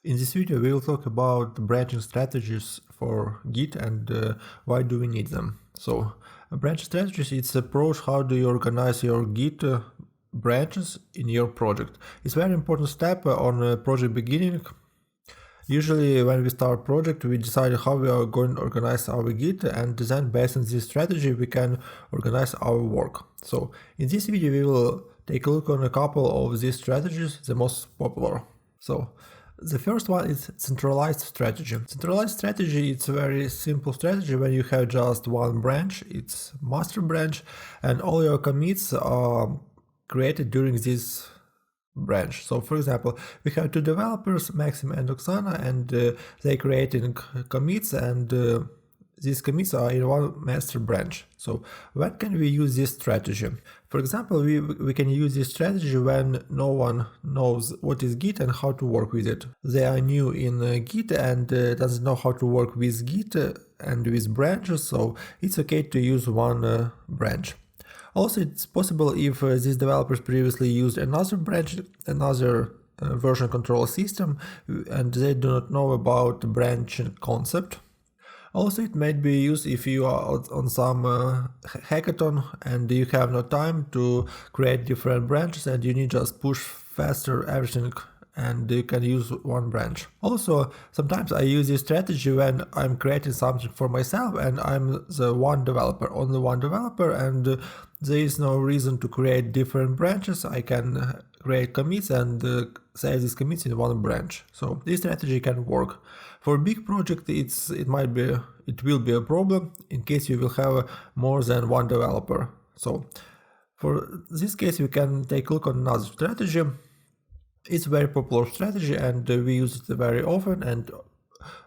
In this video we will talk about branching strategies for Git and why do we need them. So branch strategies, it's approach how do you organize your Git branches in your project. It's a very important step on project beginning. Usually when we start project we decide how we are going to organize our Git, and then based on this strategy we can organize our work. So in this video we will take a look on a couple of these strategies, the most popular. So the first one is centralized strategy. Centralized strategy, it's a very simple strategy when you have just one branch, it's master branch, and all your commits are created during this branch. So for example, we have two developers, Maxim and Oksana, and they creating commits, and these commits are in one master branch. So when can we use this strategy? For example, we can use this strategy when no one knows what is Git and how to work with it. They are new in Git and doesn't know how to work with Git and with branches, so it's okay to use one branch. Also, it's possible if these developers previously used another branch, another version control system, and they do not know about the branch concept. Also, it might be used if you are on some hackathon and you have no time to create different branches and you need just push faster everything and you can use one branch. Also, sometimes I use this strategy when I'm creating something for myself and I'm the one developer, only one developer, and there is no reason to create different branches. I can create commits and save these commits in one branch. So this strategy can work. For a big project, it will be a problem in case you will have more than one developer. So for this case, we can take a look on another strategy. It's a very popular strategy and we use it very often, and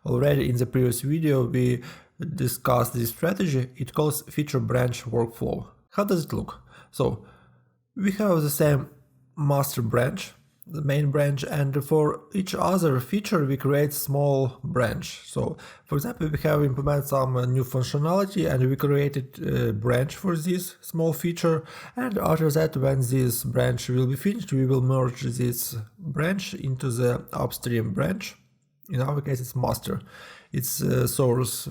already in the previous video we discussed this strategy. It calls feature branch workflow. How does it look? So we have the same master branch, the main branch, and for each other feature we create small branch. So for example, we have implemented some new functionality and we created a branch for this small feature, and after that, when this branch will be finished, we will merge this branch into the upstream branch. In our case it's master, it's a source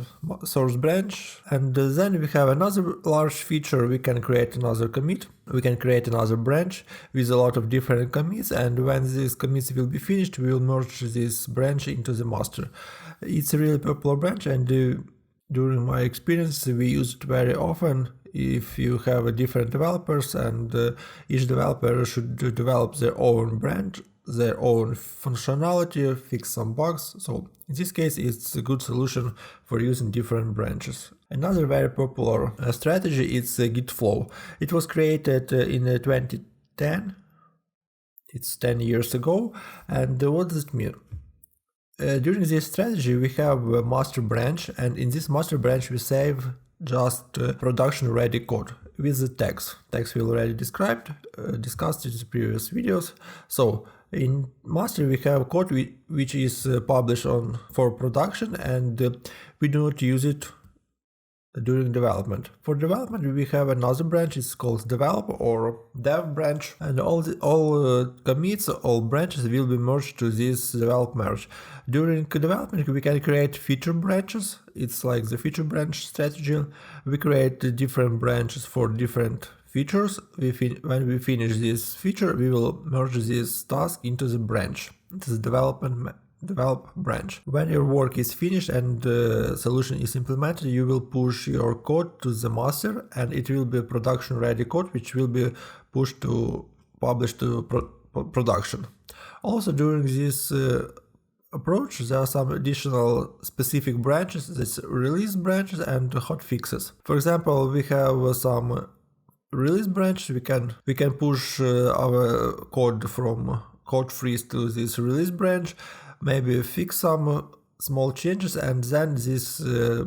branch, and then we have another large feature. We can create another commit, we can create another branch with a lot of different commits, and when these commits will be finished we will merge this branch into the master. It's a really popular branch, and during my experience we use it very often. If you have different developers and each developer should develop their own branch, their own functionality, fix some bugs. So in this case it's a good solution for using different branches. Another very popular strategy is Gitflow. It was created in 2010. It's 10 years ago. And what does it mean? During this strategy we have a master branch, and in this master branch we save just production ready code with the tags. Tags we already discussed in the previous videos. So in master we have code which is published for production, and we do not use it during development. For development we have another branch, it's called develop or dev branch, and all commits, all branches will be merged to this develop merge. During development we can create feature branches. It's like the feature branch strategy. We create different branches for different features. When we finish this feature we will merge this task into the branch. It is develop branch. When your work is finished and the solution is implemented, you will push your code to the master, and it will be production ready code which will be published to production. Also during this approach there are some additional specific branches, that's release branches and hot fixes. For example, we have some release branch, we can push our code from code freeze to this release branch, maybe fix some small changes, and then this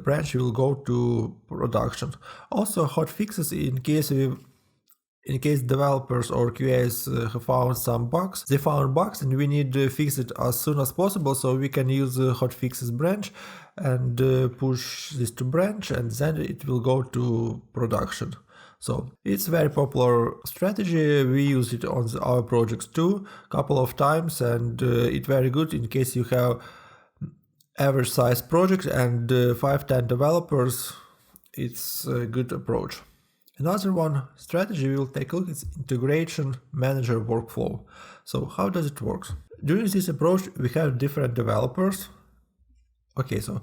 branch will go to production. Also hot fixes, in case developers or QAs have found some bugs, they found bugs and we need to fix it as soon as possible, so we can use the hot fixes branch and push this to branch, and then it will go to production. So it's a very popular strategy. We use it on our projects too, a couple of times, and it's very good in case you have average size project and 5-10 developers. It's a good approach. Another one strategy we will take a look is integration manager workflow. So how does it work? During this approach we have different developers. Okay, so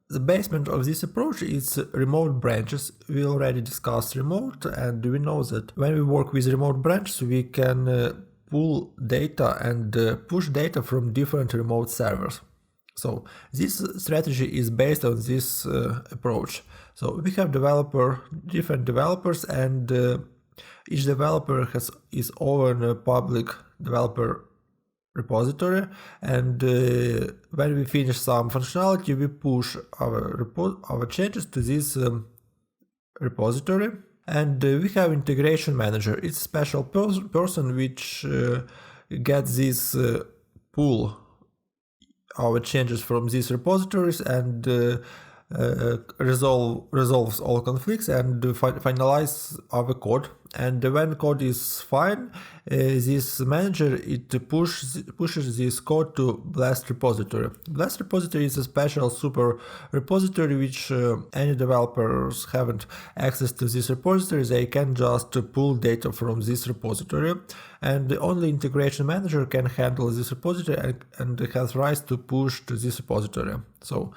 the basement of this approach is remote branches. We already discussed remote, and we know that when we work with remote branches we can pull data and push data from different remote servers. So this strategy is based on this approach. So we have different developers, and each developer is own a public developer repository, and when we finish some functionality we push our changes to this repository. And we have integration manager. It's a special person which gets this pull our changes from these repositories and resolves all conflicts and finalize our code. And when code is fine, this manager pushes this code to Blast repository. Blast repository is a special super repository which any developers haven't access to this repository. They can just pull data from this repository, and only integration manager can handle this repository and has rights to push to this repository. So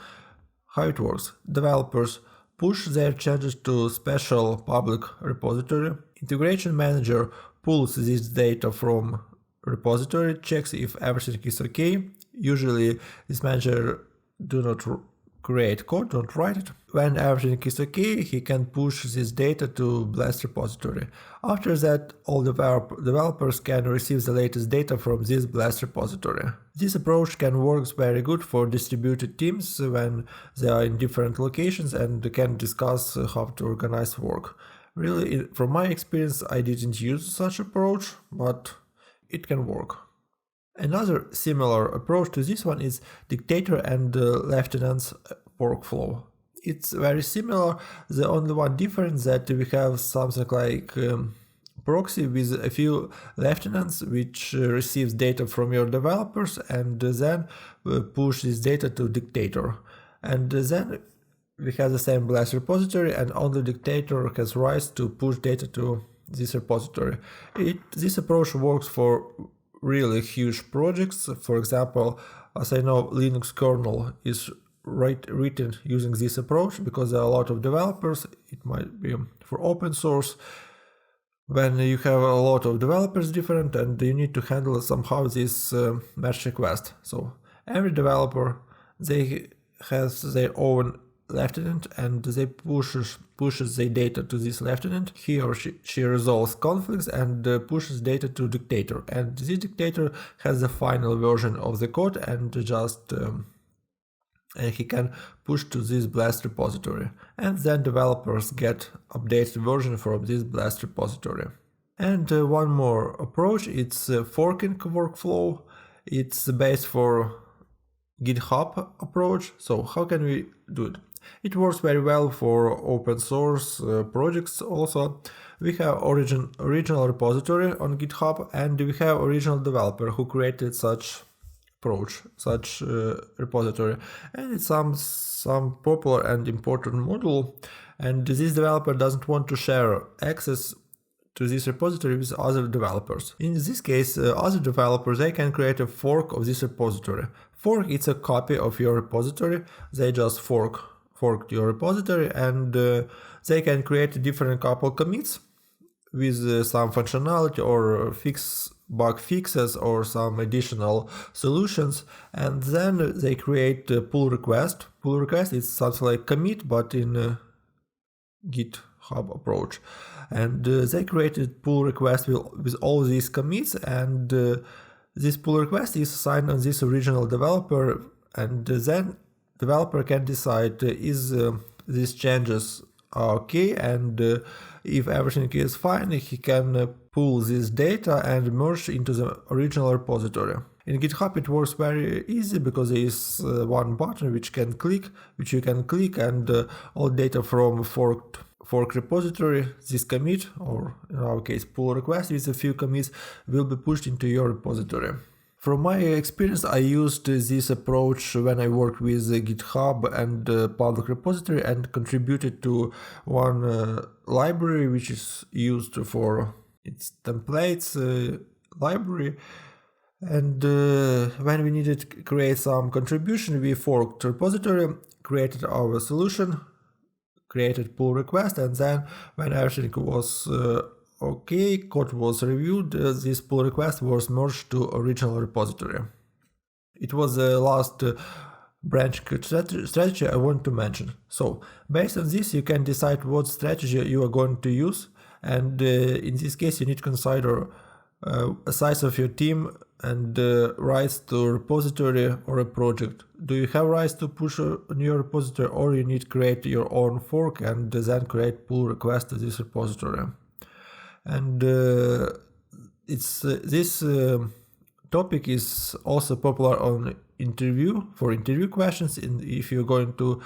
how it works? Developers push their changes to special public repository. Integration manager pulls this data from repository, checks if everything is okay. Usually this manager do not create code, don't write it. When everything is okay, he can push this data to Blast repository. After that, all developers can receive the latest data from this Blast repository. This approach can work very good for distributed teams when they are in different locations and can discuss how to organize work. Really, from my experience, I didn't use such approach, but it can work. Another similar approach to this one is Dictator and Lieutenants workflow. It's very similar. The only one difference that we have something like proxy with a few lieutenants which receives data from your developers and then push this data to Dictator. And then we have the same Blast repository, and only Dictator has rights to push data to this repository. This approach works for really huge projects. For example, as I know, Linux kernel is written using this approach because there are a lot of developers. It might be for open source. When you have a lot of developers different and you need to handle somehow this merge request. So every developer, they has their own lieutenant and they pushes the data to this lieutenant. He or she resolves conflicts and pushes data to Dictator, and this Dictator has the final version of the code and just and he can push to this Blast repository, and then developers get updated version from this Blast repository. And one more approach, it's Foking workflow. It's based for GitHub approach. So how can we do it? It works very well for open source projects also. We have original repository on GitHub, and we have original developer who created such approach, such repository, and it's some popular and important module, and this developer doesn't want to share access to this repository with other developers. In this case, other developers, they can create a fork of this repository. Fork, it's a copy of your repository. They just forked your repository, and they can create a different couple commits with some functionality or bug fixes or some additional solutions, and then they create a pull request. Pull request is something like commit but in a GitHub approach, and they created pull request with all these commits, and this pull request is assigned on this original developer, and then developer can decide is these changes are okay, and if everything is fine, he can pull this data and merge into the original repository. In GitHub it works very easy because there is one button which you can click, and all data from forked fork repository, this commit, or in our case pull request with a few commits, will be pushed into your repository. From my experience, I used this approach when I worked with GitHub and public repository and contributed to one library which is used for its templates library. And when we needed to create some contribution, we forked repository, created our solution, created pull request, and then when everything was okay, code was reviewed, this pull request was merged to original repository. It was the last branch strategy I want to mention. So based on this, you can decide what strategy you are going to use, and in this case you need to consider a size of your team and rights to repository or a project. Do you have rights to push a new repository, or you need to create your own fork and then create pull request to this repository? And this topic is also popular on for interview questions. And if you're going to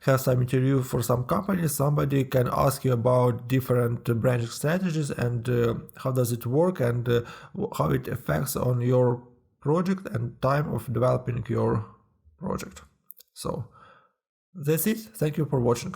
have some interview for some company, somebody can ask you about different branching strategies and how does it work and how it affects on your project and time of developing your project. So that's it. Thank you for watching.